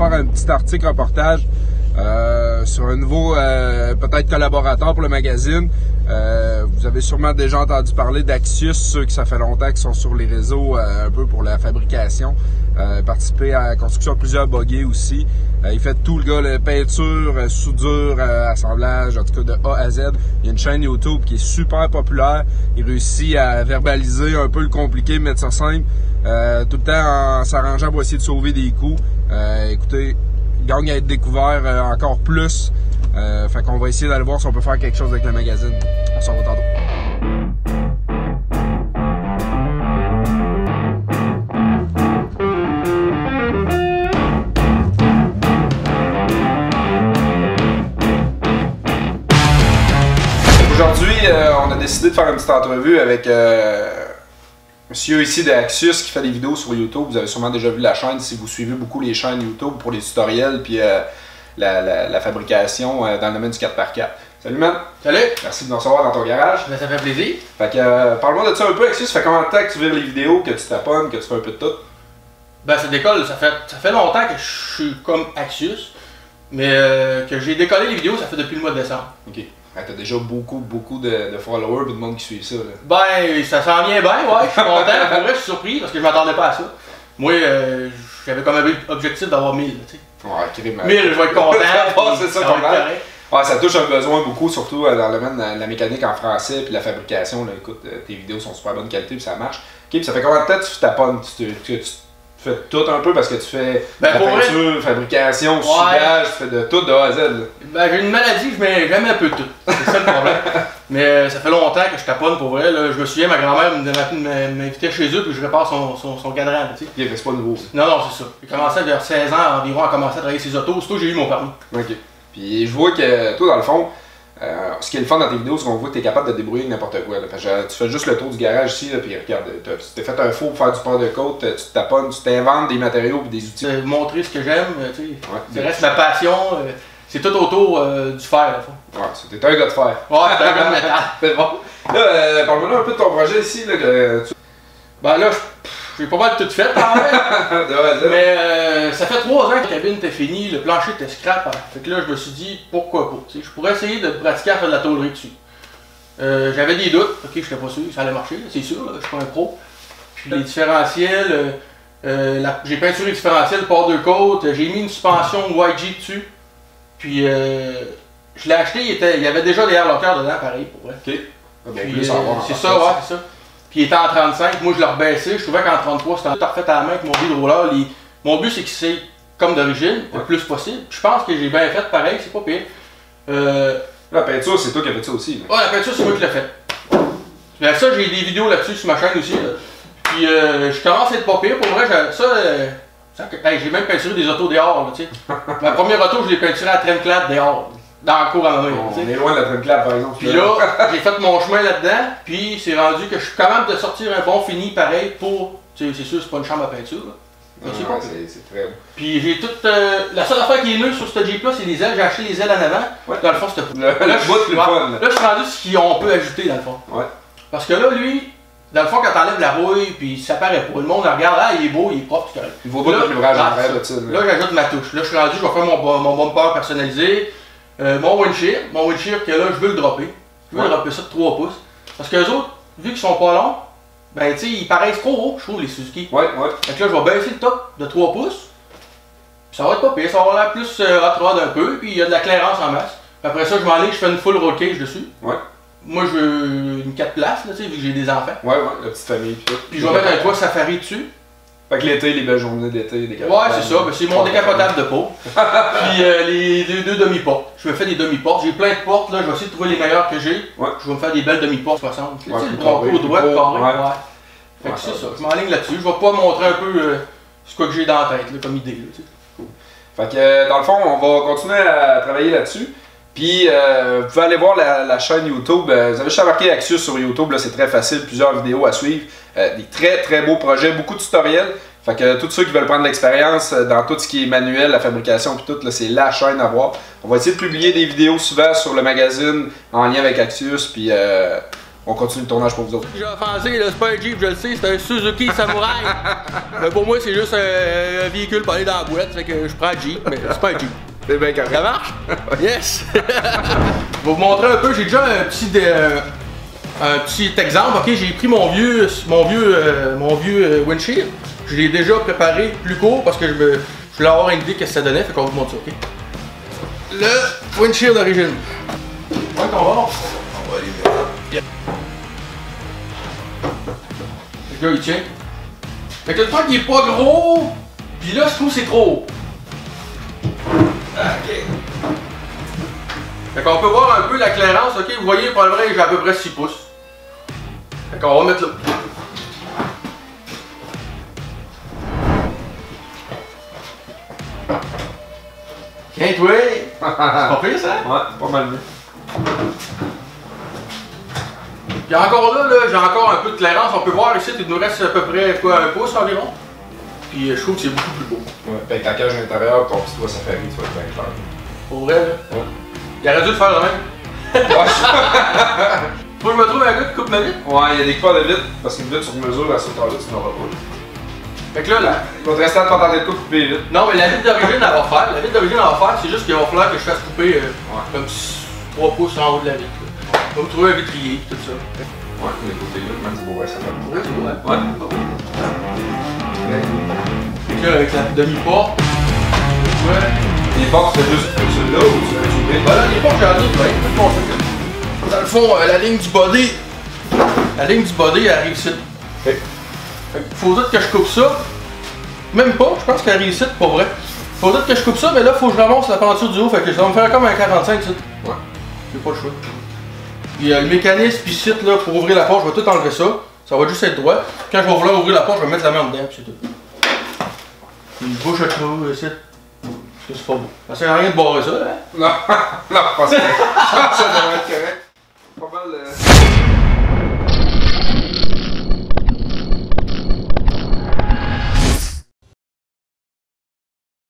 faire un petit article reportage sur un nouveau peut-être collaborateur pour le magazine. Vous avez sûrement déjà entendu parler d'Axius, ceux que ça fait longtemps qui sont sur les réseaux un peu pour la fabrication. Participé à la construction de plusieurs buggies aussi. Il fait tout le gars, la peinture, soudure, assemblage, en tout cas de A à Z. Il y a une chaîne YouTube qui est super populaire. Il réussit à verbaliser un peu le compliqué, mettre ça simple, tout le temps en s'arrangeant pour essayer de sauver des coûts. Écoutez, il gagne à être découvert encore plus. Fait qu'on va essayer d'aller voir si on peut faire quelque chose avec le magazine. On s'en va tantôt. Aujourd'hui, on a décidé de faire une petite entrevue avec monsieur ici de Axius qui fait des vidéos sur YouTube. Vous avez sûrement déjà vu la chaîne si vous suivez beaucoup les chaînes YouTube pour les tutoriels puis la fabrication dans le domaine du 4x4. Salut man! Salut! Merci de nous recevoir dans ton garage. Ben, ça fait plaisir. Fait que parle-moi de ça un peu, Axius. Ça fait combien de temps que tu vires les vidéos, que tu taponnes, que tu fais un peu de tout? Ben ça décolle, ça fait longtemps que je suis comme Axius, mais que j'ai décollé les vidéos, ça fait depuis le mois de décembre. Ok. T'as déjà beaucoup de followers et de monde qui suit ça. Là. Ben ça s'en vient bien, ouais, je suis content. Pour vrai, je suis surpris parce que je m'attendais pas à ça. Moi, j'avais comme objectif d'avoir 1000, tu sais. Ouais, carrément. 1000, je vais être content. C'est ça, ton correct. Ouais, ça touche un besoin beaucoup, surtout dans le domaine de la mécanique en français puis la fabrication. Là, écoute, tes vidéos sont super bonne qualité puis ça marche. Ok, puis ça fait combien de temps que tu taponnes? Tu fais tout un peu parce que tu fais la peinture, fabrication, soudage, tu fais de tout de A à Z. Là. Ben, j'ai une maladie, j'aime un peu tout. C'est ça le problème. Mais ça fait longtemps que je taponne pour vrai. Là. Je me souviens, ma grand-mère m'invitait chez eux puis je répare son cadran. Tu sais. C'est pas nouveau. Non, c'est ça. J'ai commencé vers 16 ans environ à commencer à travailler ses autos. Surtout, j'ai eu mon permis. Ok. Puis je vois que toi, dans le fond, ce qui est le fun dans tes vidéos, c'est qu'on voit que tu es capable de te débrouiller avec n'importe quoi. Là. Parce que tu fais juste le tour du garage ici, là, puis regarde, tu t'es fait un four pour faire du port de côte, tu te taponnes, tu t'inventes des matériaux et des outils. Montrer ce que j'aime, tu sais. Ça reste ma passion, c'est tout autour du fer, à la fois. Ouais, t'es un gars de fer. Ouais, t'es un gars de métal. C'est bon. Là, parle-moi un peu de ton projet ici. Là, Ben là, j'ai pas mal tout fait, quand même. Mais ça fait 3 ans que la cabine était finie, le plancher était scrap. Hein. Fait que là, je me suis dit, pourquoi pas? T'sais, je pourrais essayer de pratiquer à faire de la tôlerie dessus. J'avais des doutes, ok, je n'étais pas sûr, ça allait marcher, c'est sûr, là, je suis pas un pro. Puis les différentiels, j'ai peinturé le différentiel par 2 côtes, j'ai mis une suspension YG dessus. Puis je l'ai acheté, il y avait déjà des airlockers dedans, pareil, pour vrai. Ok. C'est ça, ouais, c'est ça. Puis il était en 35, moi je l'ai rebaissé, je trouvais qu'en 33 c'était tout refait à la main avec mon vide-roller. Mon but c'est que c'est comme d'origine, le plus possible. Je pense que j'ai bien fait pareil, c'est pas pire. La peinture, c'est toi qui as fait ça aussi. Ouais, la peinture c'est moi qui l'ai fait. Mais ça, j'ai des vidéos là-dessus sur ma chaîne aussi. Là. Puis je commence à être pas pire, pour vrai, j'ai même peinturé des autos dehors, tu sais. Ma première auto, je l'ai peinturée à Tremclad dehors. Dans la cour à ma main. On est loin de la Tremclad par exemple. Puis là, j'ai fait mon chemin là-dedans, puis c'est rendu que je suis capable de sortir un bon fini pareil pour. Tu sais, c'est sûr, c'est pas une chambre à peinture. C'est très bon. Puis j'ai toute. La seule affaire qui est neuve sur ce Jeep-là, c'est les ailes. J'ai acheté les ailes en avant. Ouais. Dans le fond, c'était. Là, je suis rendu ce qu'on peut ajouter dans le fond. Ouais. Parce que là, lui, dans le fond, quand t'enlèves la rouille, puis ça paraît pas. Le monde regarde, ah, il est beau, il est propre, c'est correct. Il vaut pas de l'ouvrage en vrai, là, j'ajoute ma touche. Là, je suis rendu, je vais faire mon bumper personnalisé. Mon windshield que là je veux le dropper. Je veux le dropper ça de 3 pouces. Parce que les autres, vu qu'ils sont pas longs, ben tu sais, ils paraissent trop hauts, je trouve, les Suzuki. Ouais. Fait que là, je vais baisser le top de 3 pouces. Puis ça va être pas pire, ça va avoir l'air plus hot rod un peu, puis il y a de la clairance en masse. Puis après ça, je m'enligne, je fais une full roll cage dessus. Ouais. Moi, je veux une 4 places, là, tu sais, vu que j'ai des enfants. Ouais, la petite famille. Puis je vais mettre un toit safari dessus. Fait que l'été, les belles journées d'été, décapotables. Ouais, c'est ça. Ben, c'est mon décapotable de peau. Puis les 2 demi-portes. Je me fais des demi-portes. J'ai plein de portes, là. Je vais essayer de trouver les meilleures que j'ai. Ouais. Je vais me faire des belles demi-portes 60. Tu sais, le bronco au droit, carré. Ouais. Fait que c'est ça. Je m'enligne là-dessus. Je vais pas montrer un peu ce que j'ai dans la tête, là, comme idée. Là, tu sais. Cool. Fait que dans le fond, on va continuer à travailler là-dessus. Puis, vous pouvez aller voir la chaîne YouTube. Vous avez juste à marquer Axius sur YouTube, c'est très facile, plusieurs vidéos à suivre. Des très beaux projets, beaucoup de tutoriels. Fait que tous ceux qui veulent prendre l'expérience dans tout ce qui est manuel, la fabrication puis tout, c'est la chaîne à voir. On va essayer de publier des vidéos souvent sur le magazine en lien avec Axius. Puis, on continue le tournage pour vous autres. J'ai offensé, là, c'est pas un Jeep, je le sais, c'est un Suzuki Samurai. Mais pour moi, c'est juste un véhicule pour aller dans la boîte, fait que je prends un Jeep, mais c'est pas un Jeep. C'est bien correct. Ça marche? Yes! Je vais vous montrer un peu, j'ai déjà un petit exemple. Ok, j'ai pris mon vieux windshield. Je l'ai déjà préparé plus court parce que je voulais avoir une idée de ce que ça donnait, fait qu'on vous montre ça, ok? Le windshield d'origine. On va aller mettre. Yeah. Le gars il tient. Fait que le truc il est pas gros, pis là je trouve c'est trop haut. Ok. Fait qu'on peut voir un peu la clairance, ok? Vous voyez, pour le vrai, j'ai à peu près 6 pouces. Fait qu'on va mettre là. Tiens, toi! C'est pas pire, ça? Ouais, pas mal mieux. Puis encore là, j'ai encore un peu de clairance. On peut voir ici, il nous reste à peu près quoi, 1 pouce environ. Puis je trouve que c'est beaucoup plus beau. Ouais, puis avec ta cage à l'intérieur, ton petit doigt Safari, tu vas être bien clair. Pour vrai, là? Ouais. Il aurait dû le faire de même. Ouais. Faut que je me trouve un gars qui coupe ma vitre? Ouais, il y a des coupeurs de vitre, parce qu'une vitre sur mesure, à ce temps-là, tu n'auras pas. Fait que là, il va te rester à te tenter de couper vite. Non, mais la vitre d'origine, elle va faire. La vitre d'origine, elle va faire, c'est juste qu'il va falloir que je fasse couper comme 3 pouces en haut de la vitre. Là. On va me trouver un vitrier, tout ça. Ouais, les côtés là, même c'est beau, ouais, ça va. Ouais, c'est beau, hein? Ouais. Fait que là, avec la demi-porte, ouais. Les portes, c'est juste celui-là ou tu veux ouvrir? Voilà, les portes, j'en ai, ouais, tout mon truc. Dans le fond, la ligne du body, elle arrive ici. Ok. Fait que faut dire que je coupe ça. Même pas, je pense qu'elle arrive ici, pas vrai. Faut dire que je coupe ça, mais là, faut que je ramasse la peinture du haut, fait que ça va me faire comme un 45 ici. Ouais. J'ai pas le choix. Puis le mécanisme ici, là, pour ouvrir la porte, je vais tout enlever ça. Ça va juste être droit. Quand je vais vouloir ouvrir la porte, je vais mettre la main dedans, puis c'est tout. Puis je bouche le trou ici. Parce que c'est pas beau. Ça sert à rien de barrer ça, hein? Non, non, pas ça. Ça devrait être correct.